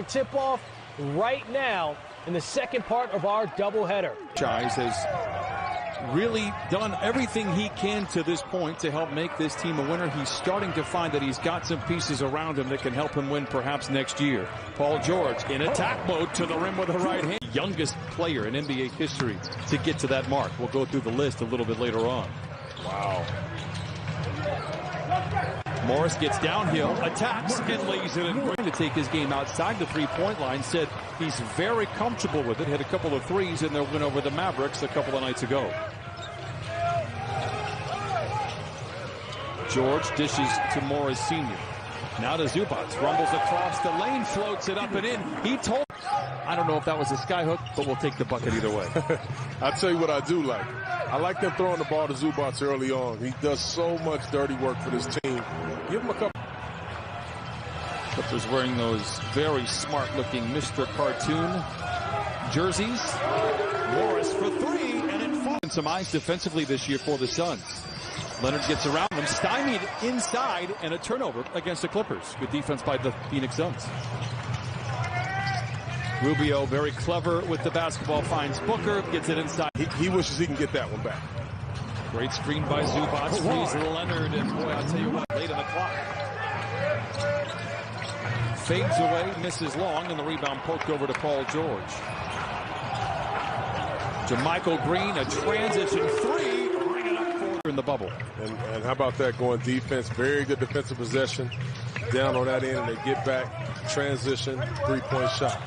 the tip-off right now in the second part of our doubleheader. Chise has really done everything he can to this point to help make this team a winner. He's starting to find that he's got some pieces around him that can help him win perhaps next year. Paul George in attack mode to the rim with a right hand. Youngest player in NBA history to get to that mark. We'll go through the list a little bit later on. Wow. Morris gets downhill, attacks, and lays it in. Going to take his game outside the three-point line. Said he's very comfortable with it. Hit a couple of threes in their win over the Mavericks a couple of nights ago. George dishes to Morris Sr. Now to Zubac. Rumbles across the lane, floats it up and in. He told... I don't know if that was a skyhook, but we'll take the bucket either way. I'll tell you what I do like. I like them throwing the ball to Zubac early on. He does so much dirty work for this team. Give him a couple. Clippers wearing those very smart-looking Mr. Cartoon jerseys. Morris for three, and it falls. Some eyes defensively this year for the Suns. Leonard gets around them, stymied inside, and a turnover against the Clippers. Good defense by the Phoenix Suns. Rubio very clever with the basketball, finds Booker, gets it inside. He wishes he can get that one back. Great screen by Zubac, frees Leonard, and boy, I'll tell you what, late on the clock. Fades away, misses long, and the rebound poked over to Paul George. JaMychal Green, a transition three, bring it up for in the bubble. And how about that going defense? Very good defensive possession. Down on that end, and they get back, transition, three-point shot.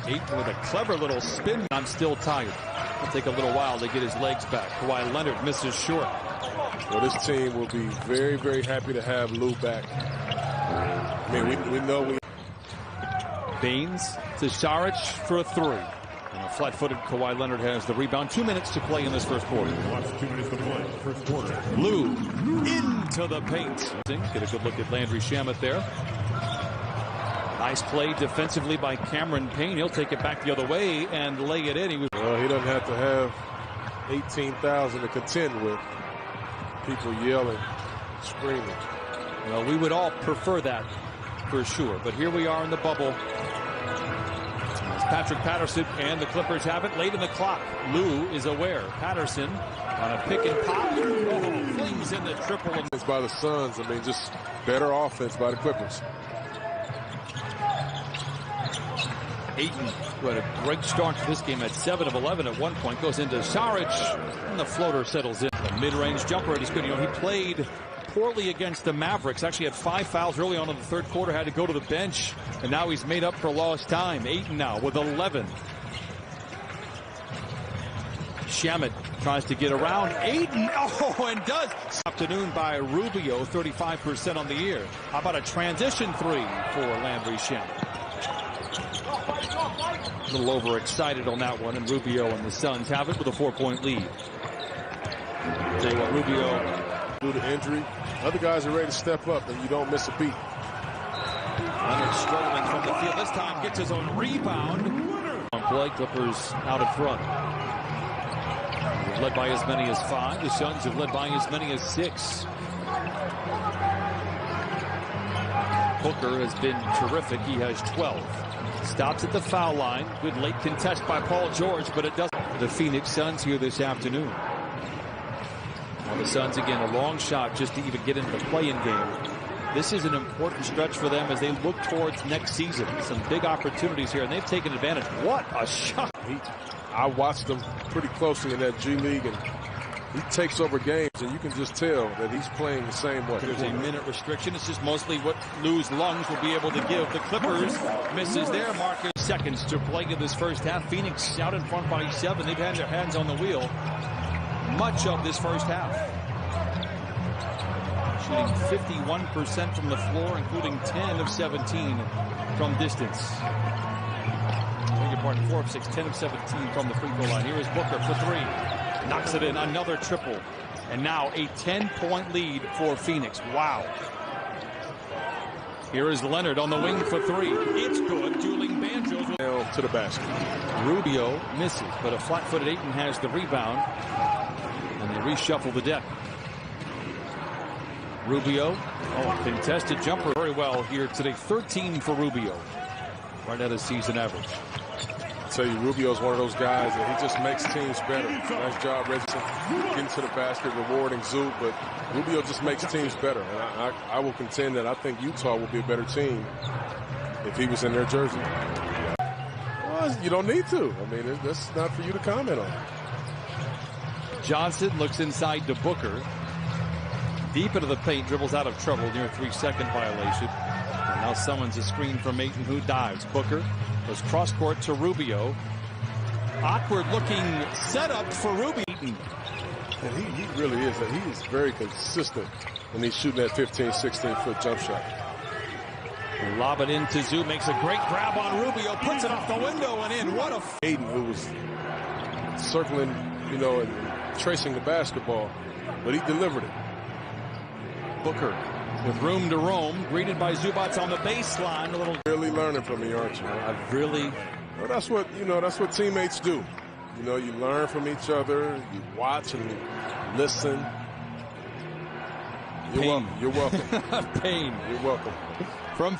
Ayton with a clever little spin. I'm still tired. It'll take a little while to get his legs back. Kawhi Leonard misses short. Well, this team will be very, very happy to have Lou back. I mean, we know we... Baines to Saric for a three. And a flat-footed Kawhi Leonard has the rebound. 2 minutes to play in this first quarter. 2 minutes to play, first quarter. Lou into the paint. Get a good look at Landry Shamet there. Nice play defensively by Cameron Payne. He'll take it back the other way and lay it in. Well, he doesn't have to have 18,000 to contend with. People yelling, screaming. Well, we would all prefer that for sure. But here we are in the bubble. As Patrick Patterson and the Clippers have it late in the clock. Lou is aware. Patterson on a pick and pop. Oh, flings in the triple. It's by the Suns. I mean, just better offense by the Clippers. Ayton, who had a great start to this game at 7 of 11 at one point, goes into Saric, and the floater settles in. The mid-range jumper is good. You know, he played poorly against the Mavericks. Actually had 5 fouls early on in the third quarter, had to go to the bench, and now he's made up for lost time. Ayton now with 11. Shamet tries to get around Ayton. Oh, and does. Afternoon by Rubio, 35% on the year. How about a transition three for Landry Shamet? A little overexcited on that one, and Rubio and the Suns have it with a 4-point lead. Tell you what, Rubio, due to injury, other guys are ready to step up, and you don't miss a beat. Leonard struggling from the field. This time gets his own rebound. On play, Clippers out in front. They've led by as many as 5. The Suns have led by as many as 6. Booker has been terrific. He has 12. Stops at the foul line. Good late contest by Paul George, but it doesn't. The Phoenix Suns here this afternoon. Now the Suns, again, a long shot just to even get into the play-in game. This is an important stretch for them as they look towards next season. Some big opportunities here, and they've taken advantage. What a shot. I watched him pretty closely in that G League, and he takes over games, and you can just tell that he's playing the same way. There's a minute restriction. It's just mostly what Lou's lungs will be able to give. The Clippers misses their marker. Seconds to play in this first half. Phoenix out in front by 7. They've had their hands on the wheel much of this first half. Shooting 51% from the floor, including 10 of 17 from distance. Beg your pardon, 4 of 6, 10 of 17 from the free throw line. Here is Booker for 3. Knocks it in, another triple. And now a 10-point lead for Phoenix. Wow. Here is Leonard on the wing for 3. It's good. Dueling banjos. To the basket. Rubio misses, but a flat-footed Ayton has the rebound. And they reshuffle the deck. Rubio, contested jumper very well here today. 13 for Rubio. right at his season average. I tell you, Rubio's one of those guys that he just makes teams better. Nice job, Reggie, getting to the basket, rewarding Zoo, but Rubio just makes teams better. And I will contend that I think Utah will be a better team if he was in their jersey. Well, you don't need to. I mean, that's not for you to comment on. Johnson looks inside to Booker. Deep into the paint, dribbles out of trouble near a 3-second violation. And now summons a screen from Ayton, who dives. Booker goes cross court to Rubio. Awkward looking setup for Rubio. And he really is. He is very consistent when he's shooting that 15, 16-foot jump shot. Lob it into Zoo, makes a great grab on Rubio, puts it off the window and in. What a Ayton, who was circling, you know, and tracing the basketball, but he delivered it. Booker with room to roam, greeted by Zubac on the baseline. A little really learning from me, aren't you? Well, that's what, you know, that's what teammates do. You know, you learn from each other, you watch and listen. You're welcome. You're welcome. Pain. You're welcome. From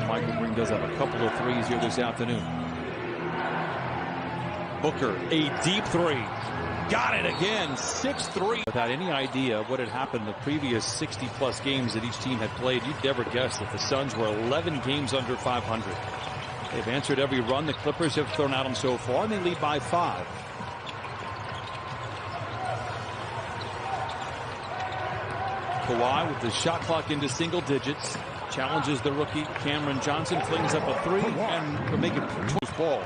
Michael Green does have a couple of threes here this afternoon. Booker, a deep three. Got it again, 6-3. Without any idea what had happened the previous 60-plus games that each team had played, you'd never guess that the Suns were 11 games under 500. They've answered every run the Clippers have thrown at them so far, and they lead by 5. Kawhi with the shot clock into single digits. Challenges the rookie Cameron Johnson, flings up a three, and will make it 2 ball.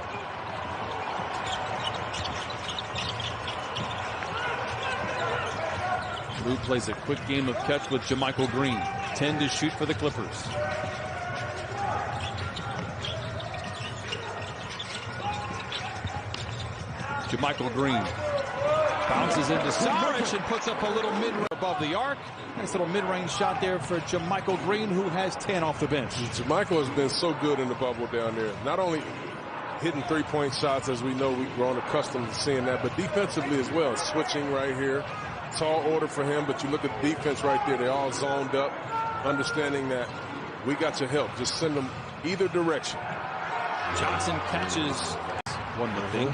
Lou plays a quick game of catch with JaMychal Green. 10 to shoot for the Clippers. JaMychal Green bounces into Saric and puts up a little mid-range above the arc. Nice little mid-range shot there for JaMychal Green, who has 10 off the bench. JaMychal has been so good in the bubble down there. Not only hitting three-point shots, as we know, we've grown accustomed to seeing that, but defensively as well. Switching right here. Tall order for him, but you look at the defense right there. They all zoned up, understanding that we got your help. Just send them either direction. Johnson catches, one would think.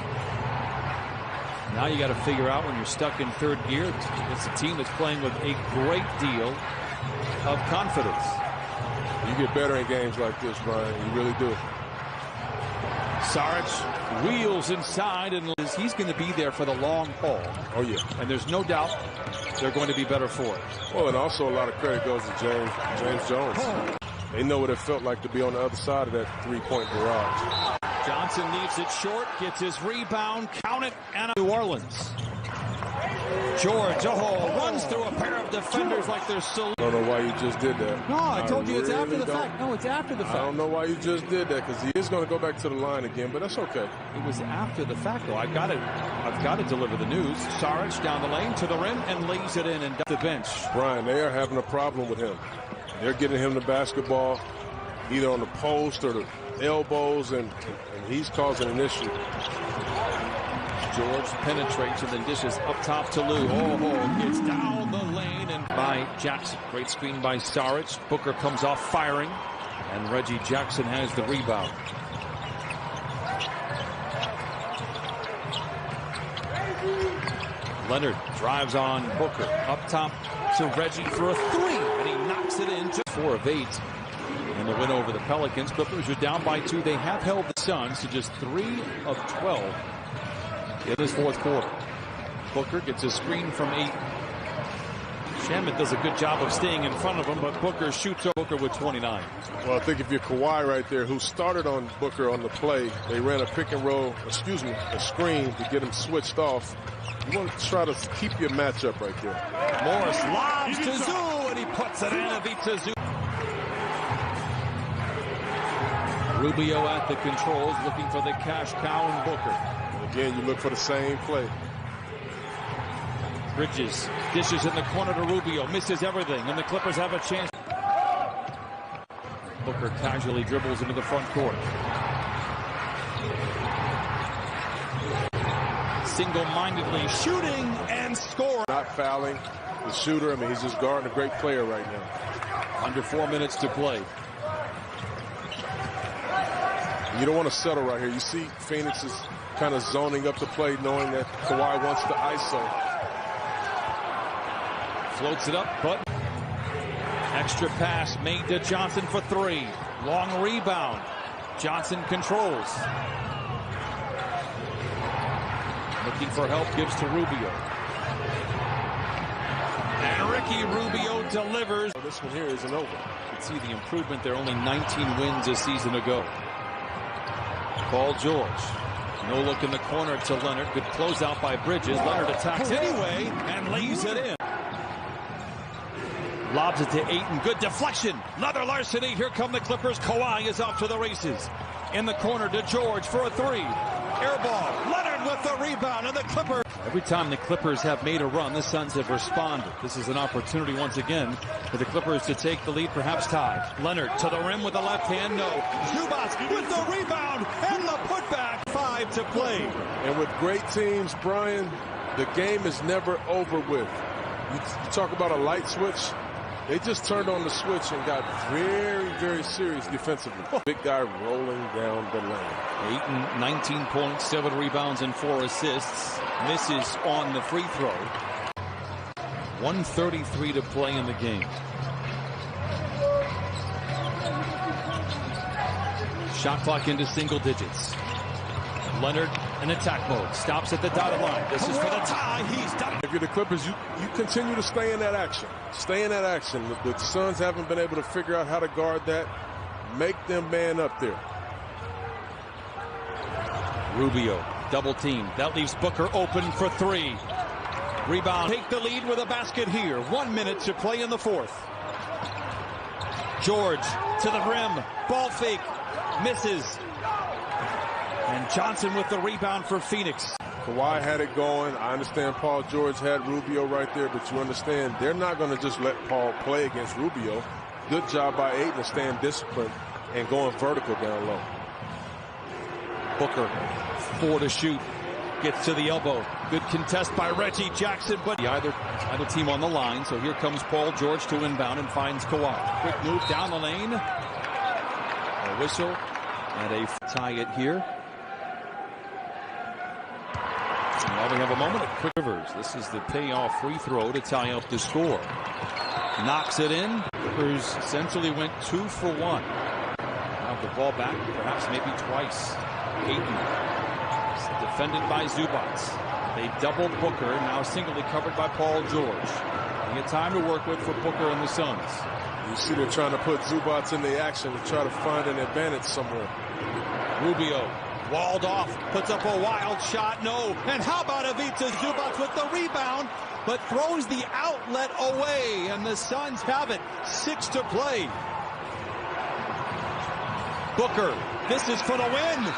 Now you got to figure out when you're stuck in third gear. It's a team that's playing with a great deal of confidence. You get better in games like this, Brian. You really do. Saric wheels inside, and he's going to be there for the long haul. Oh, yeah. And there's no doubt they're going to be better for it. Well, and also a lot of credit goes to James Jones. They know what it felt like to be on the other side of that three-point barrage. Johnson leaves it short, gets his rebound, count it, and New Orleans. George, runs through a pair of defenders like they're still. I don't know why you just did that. No, I told you it's after the fact. No, it's after the fact. I don't know why you just did that, because he is going to go back to the line again, but that's okay. It was after the fact, though. I've got to deliver the news. Saric down the lane to the rim and lays it in and down the bench. Brian, they are having a problem with him. They're getting him the basketball either on the post or the elbows, and he's causing an issue. George penetrates and then dishes up top to Lou. Gets down the lane and by Jackson. Great screen by Saric. Booker comes off firing, and Reggie Jackson has the rebound. Leonard drives on Booker. Up top to Reggie for a three, and he knocks it in. Just 4 of 8. And the win over the Pelicans. Clippers are down by 2. They have held the Suns to just 3 of 12 in this fourth quarter. Booker gets a screen from 8. Shamet does a good job of staying in front of him, but Booker shoots Booker with 29. Well, I think if you're Kawhi right there, who started on Booker on the play, they ran a a screen to get him switched off. You want to try to keep your matchup right there. Morris lobs to Zoo, and he puts it in and beats Zoo. Rubio at the controls, looking for the cash cow in Booker. And again, you look for the same play. Bridges dishes in the corner to Rubio, misses everything, and the Clippers have a chance. Booker casually dribbles into the front court. Single-mindedly shooting and scoring. not fouling the shooter. I mean, he's just guarding a great player right now. Under 4 minutes to play. You don't want to settle right here. You see Phoenix is kind of zoning up the play, knowing that Kawhi wants the ISO. Floats it up, but extra pass made to Johnson for three. Long rebound. Johnson controls. Looking for help, gives to Rubio. And Ricky Rubio delivers. This one here isn't over. You can see the improvement there. Only 19 wins a season ago. Paul George. No look in the corner to Leonard. Good closeout by Bridges. Leonard attacks anyway and lays it in. Lobs it to Ayton. Good deflection. Another larceny. Here come the Clippers. Kawhi is off to the races. In the corner to George for a three. Air ball. Leonard with the rebound, and the Clippers. Every time the Clippers have made a run, the Suns have responded. This is an opportunity once again for the Clippers to take the lead, perhaps tie. Leonard to the rim with the left hand. No. Zubac with the rebound and the putback. 5 to play. And with great teams, Brian, the game is never over with. You talk about a light switch. They just turned on the switch and got very, very serious defensively. Big guy rolling down the lane. Ayton, 19 points, 7 rebounds, and 4 assists. Misses on the free throw. 1:33 to play in the game. Shot clock into single digits. Leonard in attack mode. Stops at the dotted line. This is for the tie. He's done. If you're the Clippers, you continue to stay in that action. Stay in that action. The Suns haven't been able to figure out how to guard that. Make them man up there. Rubio, double team. That leaves Booker open for three. Rebound. Take the lead with a basket here. 1 minute to play in the fourth. George to the rim. Ball fake. Misses. And Johnson with the rebound for Phoenix. Kawhi had it going. I understand Paul George had Rubio right there, but you understand they're not going to just let Paul play against Rubio. Good job by Ayton to staying disciplined and going vertical down low. Booker, 4 to shoot. Gets to the elbow. Good contest by Reggie Jackson, but either team on the line. So here comes Paul George to inbound and finds Kawhi. Quick move down the lane. A whistle and a tie it here. Now we have a moment of quick Rivers. This is the payoff free throw to tie up the score. Knocks it in. Clippers essentially went 2 for 1. Now the ball back, perhaps maybe twice. Ayton defended by Zubac. They doubled Booker, now singly covered by Paul George. Plenty of time to work with for Booker and the Suns. You see they're trying to put Zubac in the action to try to find an advantage somewhere. Rubio walled off, puts up a wild shot, no. And how about Ivica Zubac with the rebound, but throws the outlet away, and the Suns have it. 6 to play. Booker, this is for the win.